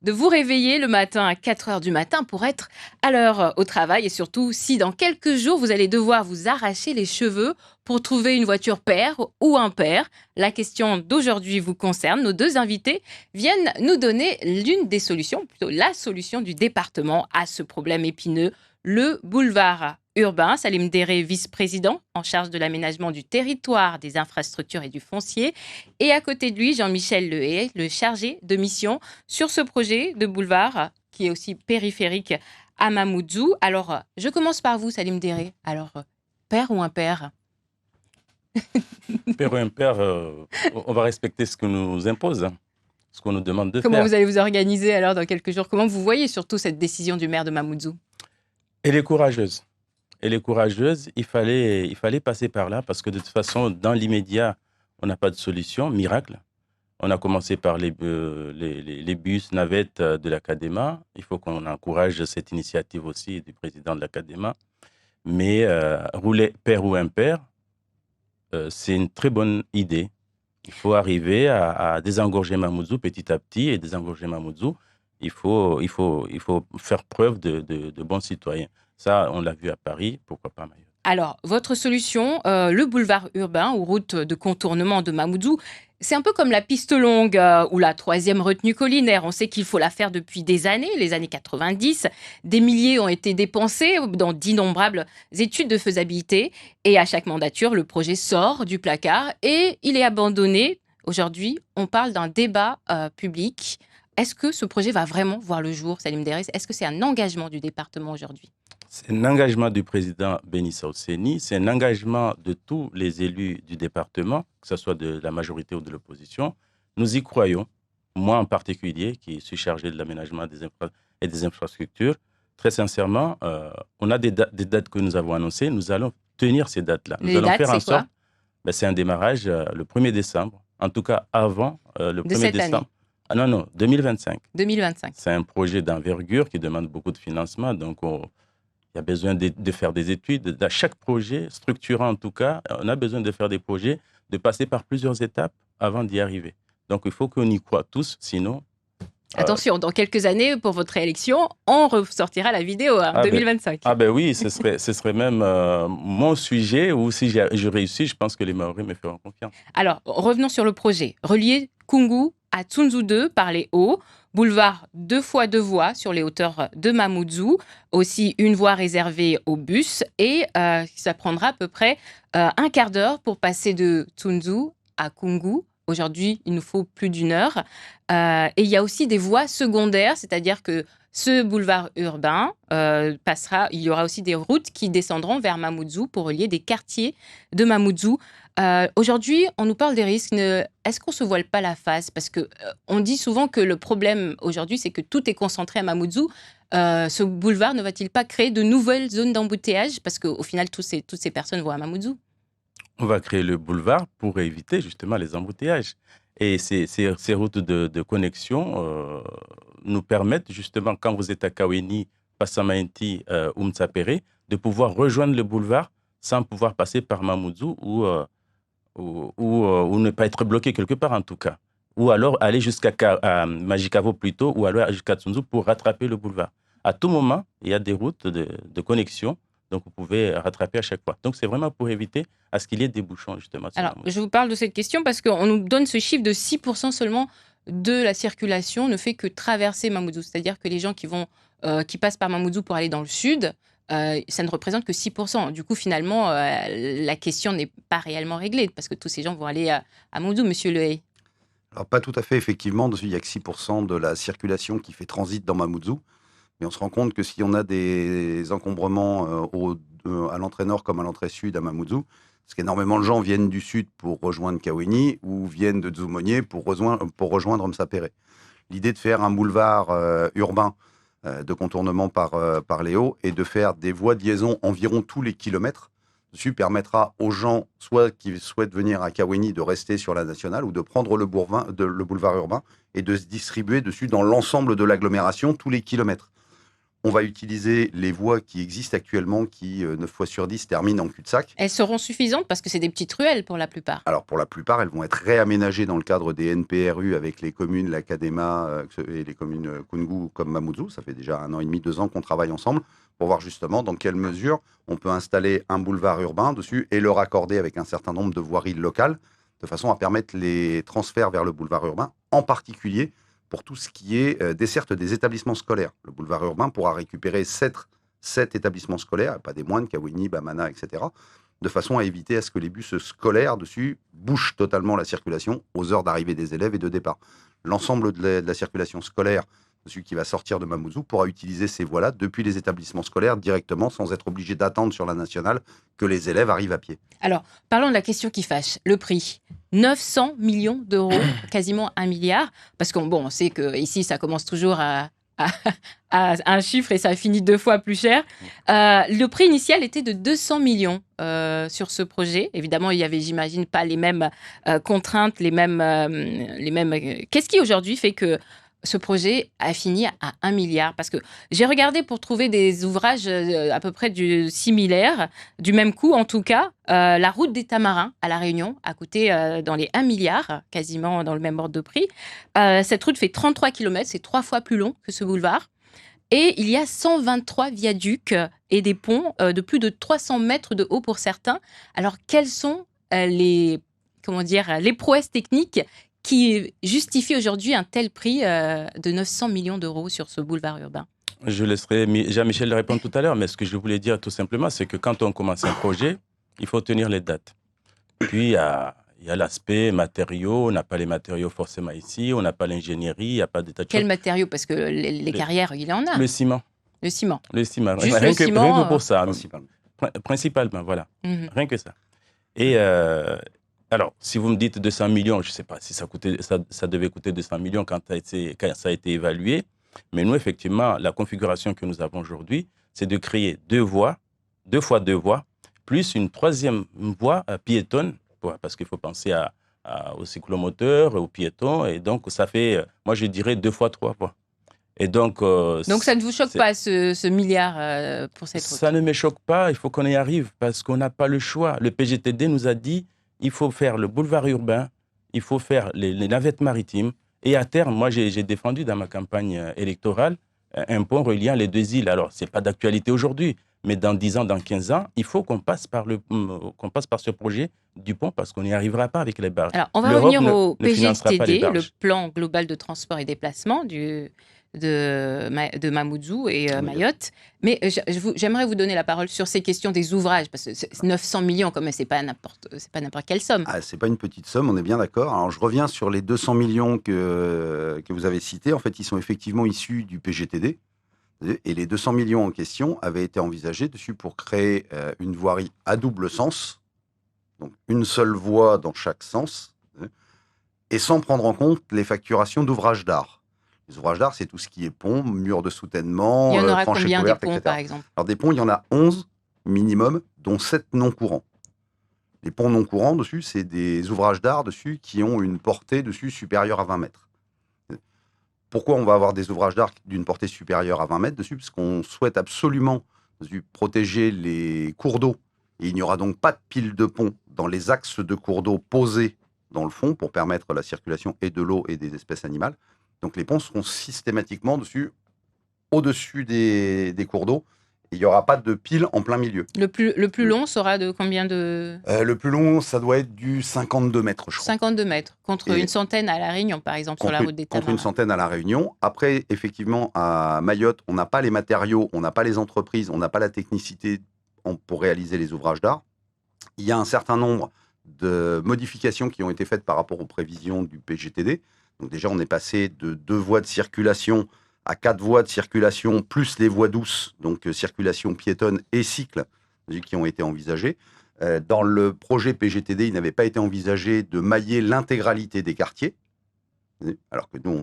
de vous réveiller le matin à 4 heures du matin pour être à l'heure au travail et surtout si dans quelques jours vous allez devoir vous arracher les cheveux pour trouver une voiture paire ou impaire. La question d'aujourd'hui vous concerne. Nos deux invités viennent nous donner l'une des solutions, plutôt la solution du département à ce problème épineux, le boulevard urbain. Salim Déré, vice-président en charge de l'aménagement du territoire, des infrastructures et du foncier. Et à côté de lui, Jean-Michel Lehay, le chargé de mission sur ce projet de boulevard qui est aussi périphérique à Mamoudzou. Alors, je commence par vous, Salim Déré. Alors, père ou impair? Père ou impair, on va respecter ce que nous impose, ce qu'on nous demande de Comment faire. vous allez vous organiser alors dans quelques jours? Comment vous voyez surtout cette décision du maire de Mamoudzou? Elle est courageuse. Elle est courageuse. Il fallait passer par là parce que de toute façon, dans l'immédiat, on n'a pas de solution miracle. On a commencé par les bus, navettes de l'Académa. Il faut qu'on encourage cette initiative aussi du président de l'Académa. Mais rouler père ou impair, c'est une très bonne idée. Il faut arriver à désengorger Mamoudzou petit à petit et désengorger Mamoudzou. Il faut faire preuve de bons citoyens. Ça, on l'a vu à Paris, pourquoi pas à Mayotte. Alors, votre solution, le boulevard urbain ou route de contournement de Mamoudzou, c'est un peu comme la piste longue ou la troisième retenue collinaire. On sait qu'il faut la faire depuis des années, les années 90. Des milliers ont été dépensés dans d'innombrables études de faisabilité. Et à chaque mandature, le projet sort du placard et il est abandonné. Aujourd'hui, on parle d'un débat public. Est-ce que ce projet va vraiment voir le jour, Salim Derès? Est-ce que c'est un engagement du département aujourd'hui? C'est un engagement du président Béni Saouseni, c'est un engagement de tous les élus du département, que ce soit de la majorité ou de l'opposition. Nous y croyons, moi en particulier, qui suis chargé de l'aménagement et des infrastructures. Très sincèrement, on a des dates que nous avons annoncées, nous allons tenir ces dates-là. Nous Les allons dates, faire en c'est quoi? sorte, c'est un démarrage le 1er décembre, en tout cas avant le De 1er cette décembre. année, Ah non, 2025. 2025. C'est un projet d'envergure qui demande beaucoup de financement, donc il y a besoin de faire des études. À chaque projet, structurant en tout cas, on a besoin de faire des projets, de passer par plusieurs étapes avant d'y arriver. Donc, il faut qu'on y croit tous, sinon... Attention, dans quelques années, pour votre réélection, on ressortira la vidéo, 2025. Oui, ce serait même mon sujet, ou si je réussis, je pense que les Maoris me feront confiance. Alors, revenons sur le projet. Relier Kungu à Tsunzu 2 par les hauts, boulevard 2 fois 2 voies sur les hauteurs de Mamoudzou, aussi une voie réservée aux bus, et ça prendra à peu près un quart d'heure pour passer de Tsunzu à Kungu. Aujourd'hui, il nous faut plus d'une heure. Et il y a aussi des voies secondaires, c'est-à-dire que ce boulevard urbain passera, il y aura aussi des routes qui descendront vers Mamoudzou pour relier des quartiers de Mamoudzou. Aujourd'hui, on nous parle des risques. Est-ce qu'on ne se voile pas la face? Parce qu'on dit souvent que le problème aujourd'hui, c'est que tout est concentré à Mamoudzou. Ce boulevard ne va-t-il pas créer de nouvelles zones d'embouteillage? Parce qu'au final, toutes ces personnes vont à Mamoudzou. On va créer le boulevard pour éviter justement les embouteillages. Et ces routes de connexion nous permettent justement, quand vous êtes à Kaweni, Passamainti ou Mtsapere, de pouvoir rejoindre le boulevard sans pouvoir passer par Mamoudzou ou ne pas être bloqué quelque part en tout cas. Ou alors aller jusqu'à Majikavo plutôt, ou alors jusqu'à Tsunzu pour rattraper le boulevard. À tout moment, il y a des routes de connexion, donc vous pouvez rattraper à chaque fois. Donc c'est vraiment pour éviter à ce qu'il y ait des bouchons justement. Alors, je vous parle de cette question parce qu'on nous donne ce chiffre de 6% seulement de la circulation ne fait que traverser Mamoudzou. C'est-à-dire que les gens qui passent par Mamoudzou pour aller dans le sud, ça ne représente que 6%. Du coup, finalement, la question n'est pas réellement réglée parce que tous ces gens vont aller à Mamoudzou, monsieur Lehay. Alors, pas tout à fait, effectivement. Il n'y a que 6% de la circulation qui fait transit dans Mamoudzou. Mais on se rend compte que si on a des encombrements à l'entrée nord comme à l'entrée sud à Mamoudzou, parce qu'énormément de gens viennent du sud pour rejoindre Kaweni ou viennent de Dzoumogné pour rejoindre Mtsapere. L'idée de faire un boulevard urbain de contournement par les hauts et de faire des voies de liaison environ tous les kilomètres dessus permettra aux gens, soit qui souhaitent venir à Kaweni, de rester sur la nationale ou de prendre le boulevard urbain et de se distribuer dessus dans l'ensemble de l'agglomération tous les kilomètres. On va utiliser les voies qui existent actuellement, qui 9 fois sur 10 terminent en cul-de-sac. Elles seront suffisantes parce que c'est des petites ruelles pour la plupart. Alors pour la plupart, elles vont être réaménagées dans le cadre des NPRU avec les communes, la Cadema et les communes Koungou comme Mamoudzou. Ça fait déjà 1 an et demi, 2 ans qu'on travaille ensemble pour voir justement dans quelle mesure on peut installer un boulevard urbain dessus et le raccorder avec un certain nombre de voiries locales de façon à permettre les transferts vers le boulevard urbain, en particulier pour tout ce qui est desserte des établissements scolaires. Le boulevard urbain pourra récupérer 7 établissements scolaires, pas des moindres, Kawini, Bamana, etc., de façon à éviter à ce que les bus scolaires dessus bouchent totalement la circulation aux heures d'arrivée des élèves et de départ. L'ensemble de la circulation scolaire, celui qui va sortir de Mamoudzou, pourra utiliser ces voies-là depuis les établissements scolaires directement, sans être obligé d'attendre sur la nationale que les élèves arrivent à pied. Alors, parlons de la question qui fâche, le prix. 900 millions d'euros, quasiment 1 milliard, parce qu'on sait qu'ici, ça commence toujours à un chiffre et ça finit 2 fois plus cher. Le prix initial était de 200 millions sur ce projet. Évidemment, il y avait, j'imagine, pas les mêmes contraintes, les mêmes. Qu'est-ce qui aujourd'hui fait que ce projet a fini à 1 milliard? Parce que j'ai regardé pour trouver des ouvrages à peu près similaires, du même coût en tout cas. La route des Tamarins à La Réunion a coûté dans les 1 milliard, quasiment dans le même ordre de prix. Cette route fait 33 km, c'est 3 fois plus long que ce boulevard. Et il y a 123 viaducs et des ponts de plus de 300 mètres de haut pour certains. Alors, quelles sont les prouesses techniques qui justifient aujourd'hui un tel prix de 900 millions d'euros sur ce boulevard urbain? Je laisserai Jean-Michel répondre tout à l'heure, mais ce que je voulais dire tout simplement, c'est que quand on commence un projet, il faut tenir les dates. Puis, il y a l'aspect matériaux, on n'a pas les matériaux forcément ici, on n'a pas l'ingénierie, il n'y a pas d'état de Quel choses. matériau? Parce que les carrières, il en a. Le ciment. Le ciment. Le ciment. Juste Rien le que, ciment, rien que pour ça. Principalement. Principalement, voilà. Mhm. Rien que ça. Et alors, si vous me dites 200 millions, je ne sais pas si ça devait coûter 200 millions quand ça a été évalué. Mais nous, effectivement, la configuration que nous avons aujourd'hui, c'est de créer 2 voies, 2 fois 2 voies, plus une 3e voie piétonne, parce qu'il faut penser aux cyclomoteurs, aux piétons. Et donc, ça fait, moi, je dirais 2 fois 3 voies. Et donc ça ne vous choque pas, ce milliard pour cette route? Ça ne me choque pas, il faut qu'on y arrive, parce qu'on n'a pas le choix. Le PGTD nous a dit il faut faire le boulevard urbain, il faut faire les navettes maritimes, et à terme, moi j'ai défendu dans ma campagne électorale un pont reliant les 2 îles. Alors, ce n'est pas d'actualité aujourd'hui, mais dans 10 ans, dans 15 ans, il faut qu'on passe par ce projet du pont, parce qu'on n'y arrivera pas avec les barges. Alors, on va revenir au PGTD, le plan global de transport et déplacement de Mamoudzou et Mayotte. Mais j'aimerais vous donner la parole sur ces questions des ouvrages, parce que 900 millions, quand même, c'est pas n'importe quelle somme. C'est pas une petite somme, on est bien d'accord. Alors, je reviens sur les 200 millions que vous avez cités. En fait, ils sont effectivement issus du PGTD. Et les 200 millions en question avaient été envisagés dessus pour créer une voirie à double sens, donc une seule voie dans chaque sens, et sans prendre en compte les facturations d'ouvrages d'art. Les ouvrages d'art, c'est tout ce qui est pont, murs de soutènement, il y en aura tranchées combien couvertes, des ponts, etc. par exemple? Alors des ponts, il y en a 11 minimum, dont 7 non courants. Les ponts non courants, dessus, c'est des ouvrages d'art dessus qui ont une portée dessus supérieure à 20 mètres. Pourquoi on va avoir des ouvrages d'art d'une portée supérieure à 20 mètres dessus? Parce qu'on souhaite absolument protéger les cours d'eau. Et il n'y aura donc pas de pile de pont dans les axes de cours d'eau posés dans le fond pour permettre la circulation et de l'eau et des espèces animales. Donc les ponts seront systématiquement au-dessus des cours d'eau. Et il n'y aura pas de pile en plein milieu. Le plus long sera de combien de... Le plus long, ça doit être du 52 mètres, je crois. 52 mètres, contre une centaine à La Réunion, par exemple, sur la route des Tamarins. Contre une centaine à La Réunion. Après, effectivement, à Mayotte, on n'a pas les matériaux, on n'a pas les entreprises, on n'a pas la technicité pour réaliser les ouvrages d'art. Il y a un certain nombre de modifications qui ont été faites par rapport aux prévisions du PGTD. Donc déjà, on est passé de 2 voies de circulation à 4 voies de circulation, plus les voies douces, donc circulation piétonne et cycle, qui ont été envisagées. Dans le projet PGTD, il n'avait pas été envisagé de mailler l'intégralité des quartiers. Alors que nous,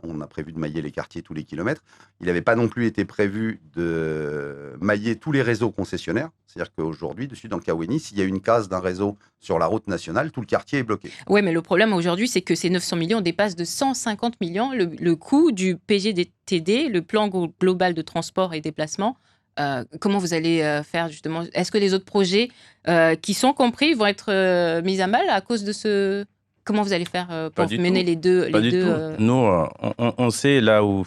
on a prévu de mailler les quartiers tous les kilomètres. Il n'avait pas non plus été prévu de mailler tous les réseaux concessionnaires. C'est-à-dire qu'aujourd'hui, dessus, dans le Kawéni, s'il y a une case d'un réseau sur la route nationale, tout le quartier est bloqué. Oui, mais le problème aujourd'hui, c'est que ces 900 millions dépassent de 150 millions le coût du PGTD, le plan global de transport et déplacement. Comment vous allez faire justement? Est-ce que les autres projets qui sont compris vont être mis à mal à cause de ce... Comment vous allez faire Pas pour du mener tout. les deux, Pas du tout. euh, Nous, on sait là où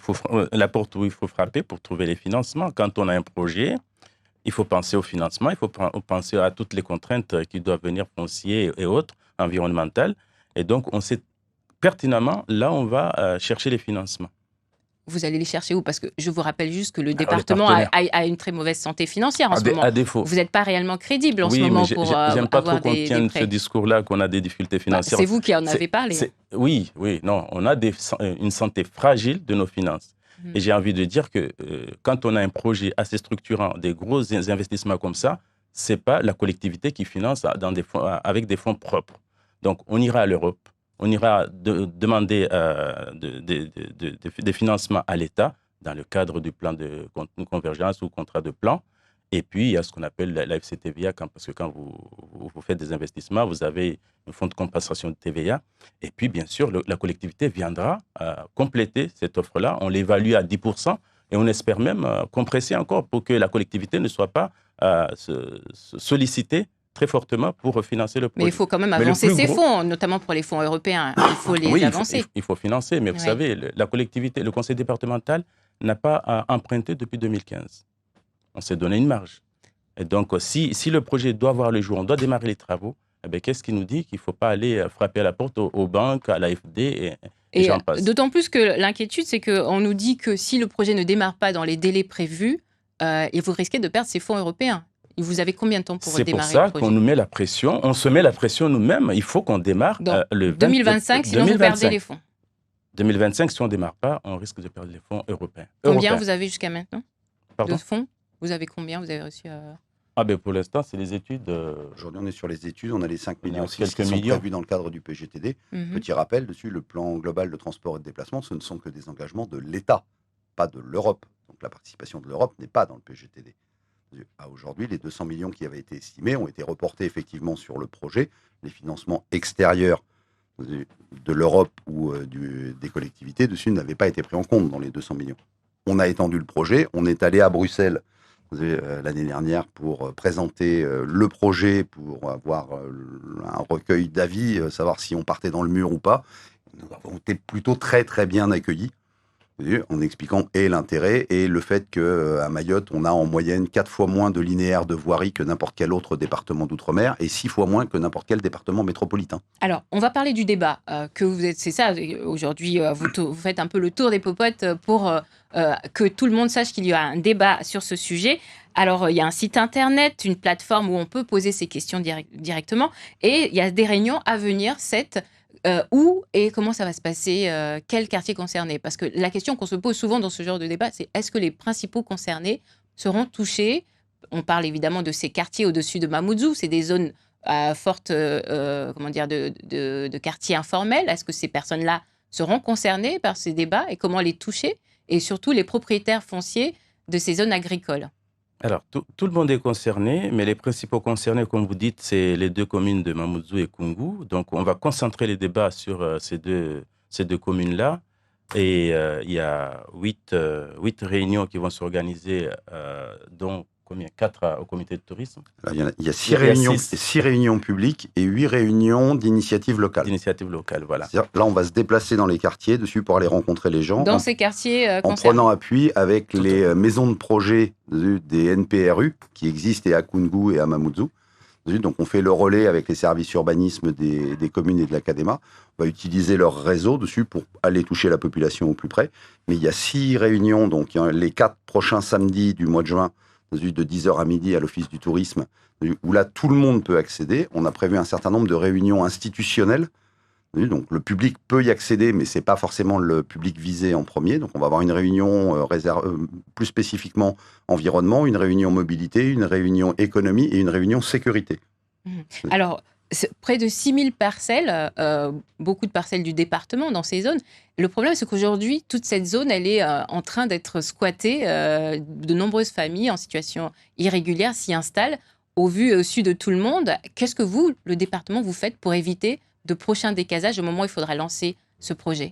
la porte où il faut frapper pour trouver les financements. Quand on a un projet, il faut penser au financement, il faut penser à toutes les contraintes qui doivent venir, foncières et autres, environnementales. Et donc, on sait pertinemment là où on va chercher les financements. Vous allez les chercher où? Parce que je vous rappelle juste que le Alors, les département partenaires. a une très mauvaise santé financière en ce moment. À défaut. Vous n'êtes pas réellement crédible en ce Oui, mais moment pour j'aime pas trop avoir qu'on des tienne ce prêts. discours-là, qu'on a des difficultés Bah, financières. c'est vous qui en C'est- avez parlé. Oui, non, on a une santé fragile de nos finances. Mhm. Et j'ai envie de dire que quand on a un projet assez structurant, des gros investissements comme ça, c'est pas la collectivité qui finance avec des fonds propres. Donc, on ira à l'Europe, on ira demander des financements à l'État dans le cadre du plan de convergence ou contrat de plan. Et puis, il y a ce qu'on appelle la FCTVA, parce que quand vous faites des investissements, vous avez un fonds de compensation de TVA. Et puis, bien sûr, la collectivité viendra compléter cette offre-là. On l'évalue à 10% et on espère même compresser encore pour que la collectivité ne soit pas sollicitée très fortement pour financer le projet. Mais il faut quand même Mais le avancer plus ces gros- fonds, notamment pour les fonds européens. Il faut les Oui, avancer. il faut financer, mais vous Oui. savez, la collectivité, le conseil départemental n'a pas emprunté depuis 2015. On s'est donné une marge. Et donc, si le projet doit voir le jour, on doit démarrer les travaux, eh bien, qu'est-ce qui nous dit qu'il ne faut pas aller frapper à la porte aux banques, à l'AFD et j'en passe. D'autant plus que l'inquiétude, c'est qu'on nous dit que si le projet ne démarre pas dans les délais prévus, et vous risquez de perdre ces fonds européens. Vous avez combien de temps pour C'est pour démarrer ça le projet? qu'on nous met la pression. On se met la pression nous-mêmes. Il faut qu'on démarre Donc, le 2025, sinon vous perdez les fonds. 2025, si on ne démarre pas, on risque de perdre les fonds européens. Combien vous avez jusqu'à maintenant Pardon? de fonds? Vous avez combien? Vous avez reçu Pour l'instant, c'est les études. Aujourd'hui, on est sur les études, on a les 5 On a millions quelques qui sont millions. prévus dans le cadre du PGTD. Mhm. Petit rappel dessus, le plan global de transport et de déplacement, ce ne sont que des engagements de l'État, pas de l'Europe. Donc la participation de l'Europe n'est pas dans le PGTD. Aujourd'hui, les 200 millions qui avaient été estimés ont été reportés effectivement sur le projet. Les financements extérieurs de l'Europe ou des collectivités dessus n'avaient pas été pris en compte dans les 200 millions. On a étendu le projet, on est allé à Bruxelles l'année dernière pour présenter le projet, pour avoir un recueil d'avis, savoir si on partait dans le mur ou pas. Nous avons été plutôt très très bien accueillis, en expliquant l'intérêt et le fait qu'à Mayotte, on a en moyenne 4 fois moins de linéaires de voirie que n'importe quel autre département d'outre-mer et 6 fois moins que n'importe quel département métropolitain. Alors, on va parler du débat que vous êtes. C'est ça, aujourd'hui, vous faites un peu le tour des popotes pour que tout le monde sache qu'il y a un débat sur ce sujet. Alors, il y a un site internet, une plateforme où on peut poser ses questions directement et il y a des réunions à venir, où et comment ça va se passer, quel quartier concerné? Parce que la question qu'on se pose souvent dans ce genre de débat, c'est est-ce que les principaux concernés seront touchés? On parle évidemment de ces quartiers au-dessus de Mamoudzou, c'est des zones à forte de quartiers informels. Est-ce que ces personnes-là seront concernées par ces débats et comment les toucher? Et surtout les propriétaires fonciers de ces zones agricoles. Alors, tout le monde est concerné, mais les principaux concernés, comme vous dites, c'est les deux communes de Mamoudzou et Koungou. Donc, on va concentrer les débats sur ces deux communes-là. Et il y a 8 réunions qui vont s'organiser, dont 4 au comité de tourisme. Là, il y a 6 Il y a réunions, six. 6 réunions publiques et 8 réunions d'initiatives locales. D'initiative locale, voilà. C'est-à-dire, là, on va se déplacer dans les quartiers dessus pour aller rencontrer les gens. Dans ces quartiers en concernés. prenant appui avec Tout à les maisons de projet des NPRU qui existent et à Koungou et à Mamoudzou. Donc on fait le relais avec les services urbanisme des communes et de l'Académa. On va utiliser leur réseau dessus pour aller toucher la population au plus près. Mais il y a 6 réunions, donc les 4 prochains samedis du mois de juin, de 10h à midi à l'Office du tourisme, où là tout le monde peut accéder. On a prévu un certain nombre de réunions institutionnelles. Donc le public peut y accéder, mais ce n'est pas forcément le public visé en premier. Donc on va avoir une réunion plus spécifiquement environnement, une réunion mobilité, une réunion économie et une réunion sécurité. Alors, Près de 6000 parcelles, beaucoup de parcelles du département dans ces zones. Le problème, c'est qu'aujourd'hui, toute cette zone, elle est en train d'être squattée. De nombreuses familles en situation irrégulière s'y installent. Au vu et au su de tout le monde, qu'est-ce que vous, le département, vous faites pour éviter de prochains décasages au moment où il faudra lancer ce projet?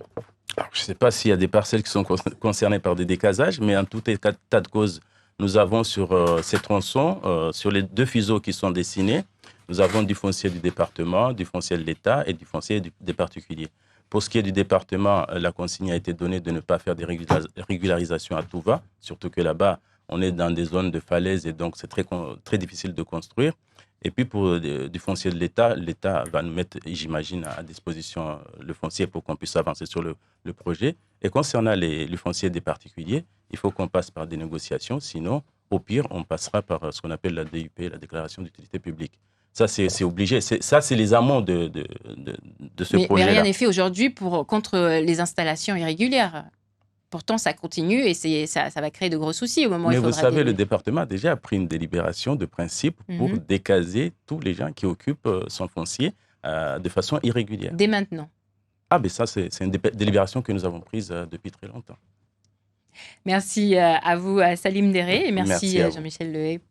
Alors, je ne sais pas s'il y a des parcelles qui sont concernées par des décasages, mais en tout état de cause, nous avons sur ces tronçons, sur les 2 fuseaux qui sont dessinés, nous avons du foncier du département, du foncier de l'État et du foncier des particuliers. Pour ce qui est du département, la consigne a été donnée de ne pas faire des régularisations à tout va, surtout que là-bas, on est dans des zones de falaises et donc c'est très difficile de construire. Et puis pour du foncier de l'État, l'État va nous mettre, j'imagine, à disposition le foncier pour qu'on puisse avancer sur le projet. Et concernant le foncier des particuliers, il faut qu'on passe par des négociations, sinon, au pire, on passera par ce qu'on appelle la DUP, la déclaration d'utilité publique. Ça, c'est obligé. Ça, c'est les amont de ce Mais projet-là. rien n'est fait aujourd'hui contre les installations irrégulières. Pourtant, ça continue et ça va créer de gros soucis au moment où Mais il vous faudra savez, le département a déjà pris une délibération de principe pour décaser tous les gens qui occupent son foncier de façon irrégulière. Dès maintenant. Ah, mais ça, c'est une délibération que nous avons prise depuis très longtemps. Merci à vous, Salim Deré, et merci Merci à vous. Jean-Michel Lehé